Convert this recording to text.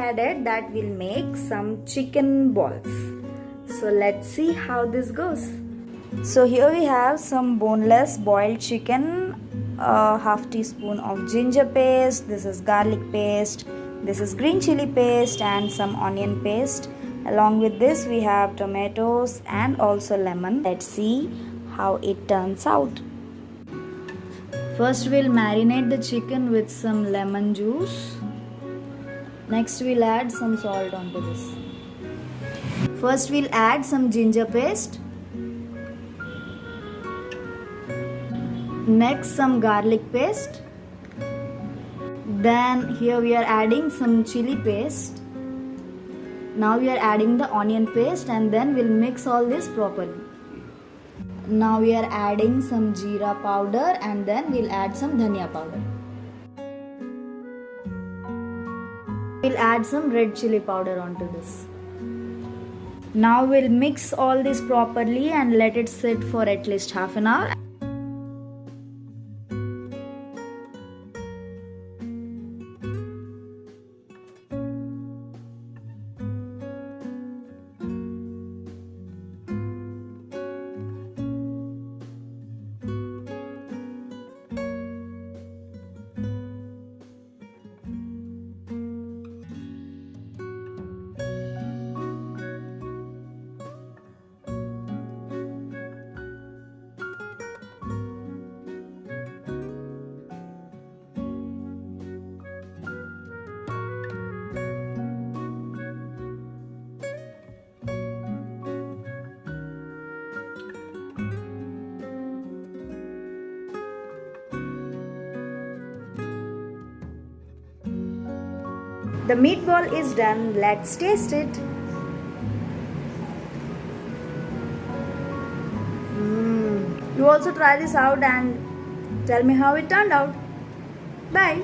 decided that we'll make some chicken balls. So let's see how this goes. So here we have some boneless boiled chicken, half teaspoon of ginger paste, this is garlic paste, this is green chili paste and some onion paste. Along with this we have tomatoes and also lemon. Let's see how it turns out. First we'll marinate the chicken with some lemon juice. Next we'll add some salt onto this. First we'll add some ginger paste. Next some garlic paste. Then here we are adding some chili paste. Now we are adding the onion paste and then we'll mix all this properly. Now we are adding some jeera powder and then we'll add some dhania powder. We'll add some red chili powder onto this. Now we'll mix all this properly and let it sit for at least half an hour. The meatball is done. Let's taste it. You also try this out and tell me how it turned out. Bye.